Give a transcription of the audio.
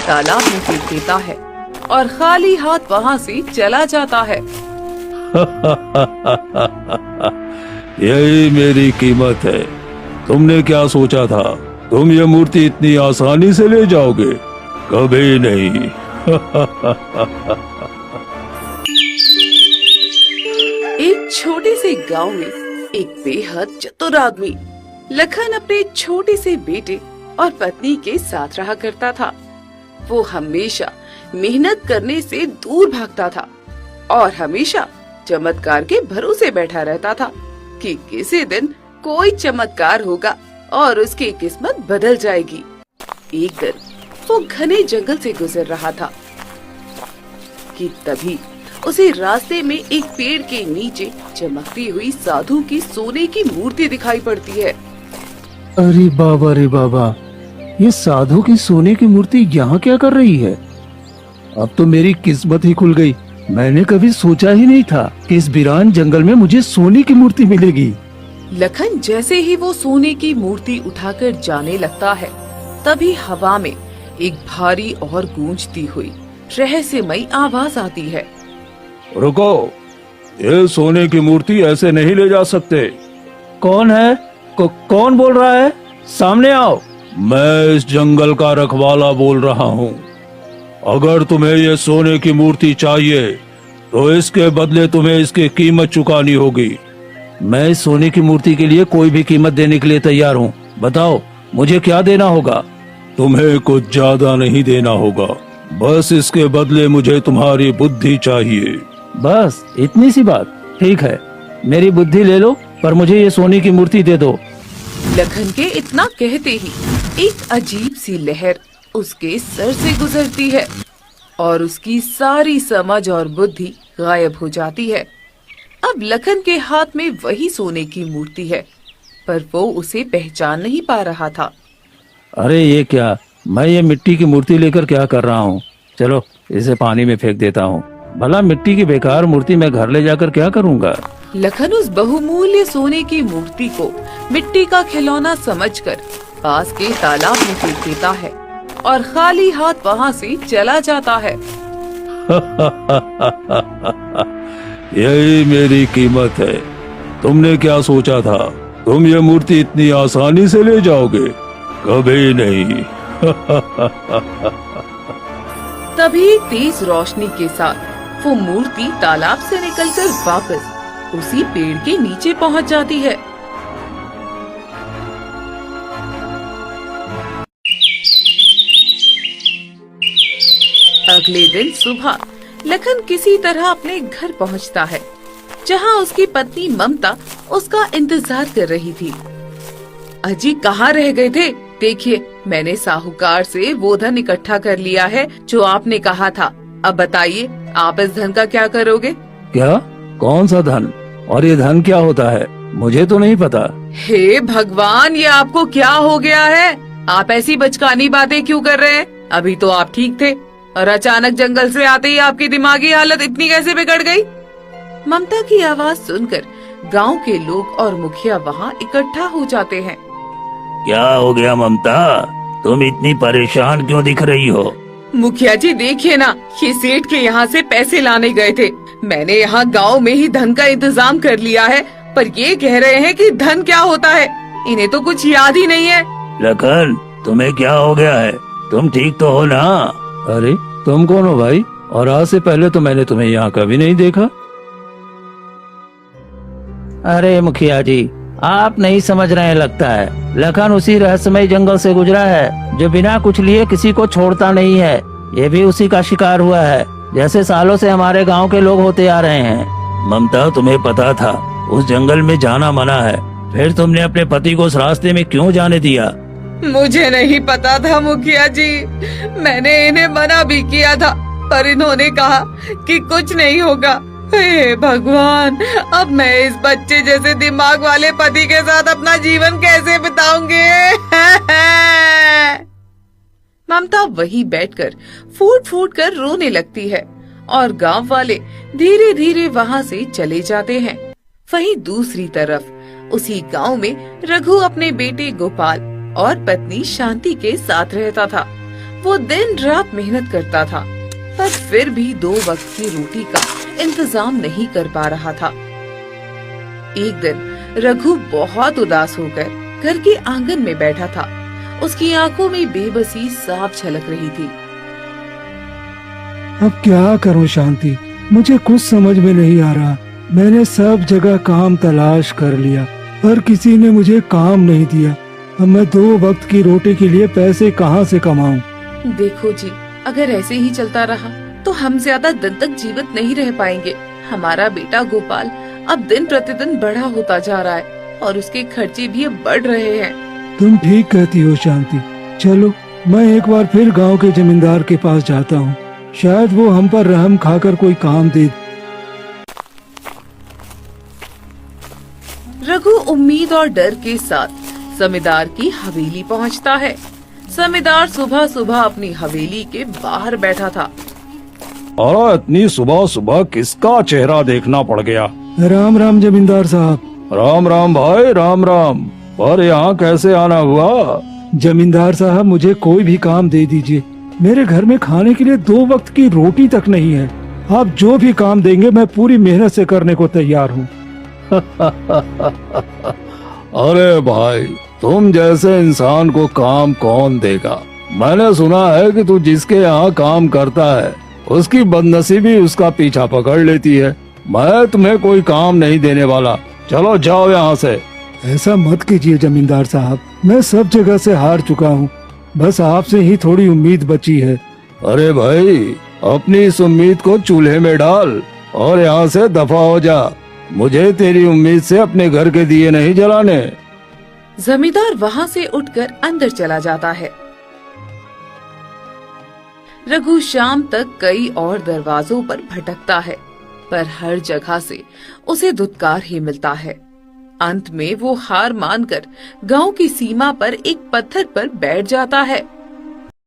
तालाब में फेंक देता है और खाली हाथ वहाँ से चला जाता है। यही मेरी कीमत है। तुमने क्या सोचा था? तुम ये मूर्ति इतनी आसानी से ले जाओगे? कभी नहीं। एक छोटे से गांव में एक बेहद चतुर आदमी लखन अपने छोटे से बेटे और पत्नी के साथ रहा करता था। वो हमेशा मेहनत करने से दूर भागता था और हमेशा चमत्कार के भरोसे बैठा रहता था कि किसी दिन कोई चमत्कार होगा और उसकी किस्मत बदल जाएगी। एक दिन वो घने जंगल से गुजर रहा था कि तभी उसे रास्ते में एक पेड़ के नीचे चमकती हुई साधु की सोने की मूर्ति दिखाई पड़ती है। अरे बाबा, ये साधु की सोने की मूर्ति यहाँ क्या कर रही है? अब तो मेरी किस्मत ही खुल गई। मैंने कभी सोचा ही नहीं था कि इस वीरान जंगल में मुझे सोने की मूर्ति मिलेगी। लखन जैसे ही वो सोने की मूर्ति उठाकर जाने लगता है, तभी हवा में एक भारी और गूंजती हुई रहस्यमयी आवाज आती है। रुको, ये सोने की मूर्ति ऐसे नहीं ले जा सकते। कौन है? कौन बोल रहा है? सामने आओ। मैं इस जंगल का रखवाला बोल रहा हूँ। अगर तुम्हें ये सोने की मूर्ति चाहिए तो इसके बदले तुम्हें इसकी कीमत चुकानी होगी। मैं इस सोने की मूर्ति के लिए कोई भी कीमत देने के लिए तैयार हूँ। बताओ मुझे क्या देना होगा? तुम्हें कुछ ज्यादा नहीं देना होगा, बस इसके बदले मुझे तुम्हारी बुद्धि चाहिए। बस इतनी सी बात? ठीक है, मेरी बुद्धि ले लो, पर मुझे ये सोने की मूर्ति दे दो। लखन के इतना कहते ही एक अजीब सी लहर उसके सर से गुजरती है और उसकी सारी समझ और बुद्धि गायब हो जाती है। अब लखन के हाथ में वही सोने की मूर्ति है, पर वो उसे पहचान नहीं पा रहा था। अरे ये क्या, मैं ये मिट्टी की मूर्ति लेकर क्या कर रहा हूँ? चलो इसे पानी में फेंक देता हूँ। भला मिट्टी की बेकार मूर्ति मैं घर ले जाकर क्या करूँगा? लखन उस बहुमूल्य सोने की मूर्ति को मिट्टी का खिलौना समझकर पास के तालाब में फेंक देता है और खाली हाथ वहाँ से चला जाता है। यही मेरी कीमत है। तुमने क्या सोचा था? तुम ये मूर्ति इतनी आसानी से ले जाओगे? कभी नहीं। तभी तेज रोशनी के साथ वो मूर्ति तालाब से निकलकर वापस उसी पेड़ के नीचे पहुंच जाती है। अगले दिन सुबह लखन किसी तरह अपने घर पहुंचता है, जहां उसकी पत्नी ममता उसका इंतजार कर रही थी। अजी कहाँ रह गए थे? देखिए, मैंने साहूकार से वो धन इकट्ठा कर लिया है जो आपने कहा था। अब बताइए, आप इस धन का क्या करोगे? क्या? कौन सा धन? और ये धन क्या होता है? मुझे तो नहीं पता। हे भगवान, ये आपको क्या हो गया है? आप ऐसी बचकानी बातें क्यों कर रहे हैं? अभी तो आप ठीक थे और अचानक जंगल से आते ही आपकी दिमागी हालत इतनी कैसे बिगड़ गई? ममता की आवाज सुनकर गांव के लोग और मुखिया वहाँ इकट्ठा हो जाते हैं। क्या हो गया ममता? तुम इतनी परेशान क्यों दिख रही हो? मुखिया जी देखिए ना, ये सेठ के यहाँ से पैसे लाने गए थे। मैंने यहाँ गांव में ही धन का इंतजाम कर लिया है, पर ये कह रहे हैं कि धन क्या होता है। इन्हें तो कुछ याद ही नहीं है। लखन, तुम्हें क्या हो गया है? तुम ठीक तो हो ना? अरे तुम कौन हो भाई? और आज से पहले तो मैंने तुम्हें यहाँ कभी नहीं देखा। अरे मुखिया जी, आप नहीं समझ रहे हैं लगता है। लखन उसी रहस्यमय जंगल से गुजरा है जो बिना कुछ लिए किसी को छोड़ता नहीं है। ये भी उसी का शिकार हुआ है, जैसे सालों से हमारे गांव के लोग होते आ रहे हैं। ममता, तुम्हें पता था उस जंगल में जाना मना है, फिर तुमने अपने पति को उस रास्ते में क्यों जाने दिया? मुझे नहीं पता था मुखिया जी, मैंने इन्हें मना भी किया था, पर इन्होंने कहा कि कुछ नहीं होगा। हे भगवान, अब मैं इस बच्चे जैसे दिमाग वाले पति के साथ अपना जीवन कैसे बिताऊंगी? ममता वही बैठकर फूट फूट कर रोने लगती है और गांव वाले धीरे धीरे वहाँ से चले जाते हैं। वहीं दूसरी तरफ उसी गांव में रघु अपने बेटे गोपाल और पत्नी शांति के साथ रहता था। वो दिन रात मेहनत करता था, पर फिर भी 2 वक्त की रोटी का इंतजाम नहीं कर पा रहा था। एक दिन रघु बहुत उदास होकर घर के आंगन में बैठा था। उसकी आंखों में बेबसी साफ झलक रही थी। अब क्या करूं शांति, मुझे कुछ समझ में नहीं आ रहा। मैंने सब जगह काम तलाश कर लिया पर किसी ने मुझे काम नहीं दिया। अब मैं 2 वक्त की रोटी के लिए पैसे कहां से कमाऊं? देखो जी, अगर ऐसे ही चलता रहा तो हम ज्यादा दिन तक जीवित नहीं रह पाएंगे। हमारा बेटा गोपाल अब दिन प्रतिदिन बड़ा होता जा रहा है और उसके खर्चे भी अब बढ़ रहे हैं। तुम ठीक कहती हो शांति। चलो मैं एक बार फिर गांव के जमींदार के पास जाता हूँ, शायद वो हम पर रहम खाकर कोई काम दे। रघु उम्मीद और डर के साथ जमींदार की हवेली पहुंचता है। जमींदार सुबह सुबह अपनी हवेली के बाहर बैठा था। और इतनी सुबह सुबह किसका चेहरा देखना पड़ गया? राम राम जमींदार साहब। राम राम भाई, राम राम। और यहाँ कैसे आना हुआ? जमींदार साहब, मुझे कोई भी काम दे दीजिए। मेरे घर में खाने के लिए 2 वक्त की रोटी तक नहीं है। आप जो भी काम देंगे मैं पूरी मेहनत से करने को तैयार हूँ। अरे भाई, तुम जैसे इंसान को काम कौन देगा? मैंने सुना है कि तू जिसके यहाँ काम करता है उसकी बदनसीबी उसका पीछा पकड़ लेती है। मैं तुम्हें कोई काम नहीं देने वाला, चलो जाओ यहाँ से। ऐसा मत कीजिए जमींदार साहब, मैं सब जगह से हार चुका हूँ, बस आपसे ही थोड़ी उम्मीद बची है। अरे भाई, अपनी इस उम्मीद को चूल्हे में डाल और यहाँ से दफा हो जा। मुझे तेरी उम्मीद से अपने घर के दिए नहीं जलाने। जमींदार वहाँ से उठकर अंदर चला जाता है। रघु शाम तक कई और दरवाजों पर भटकता है, पर हर जगह से उसे धुतकार ही मिलता है। अंत में वो हार मानकर गांव की सीमा पर एक पत्थर पर बैठ जाता है।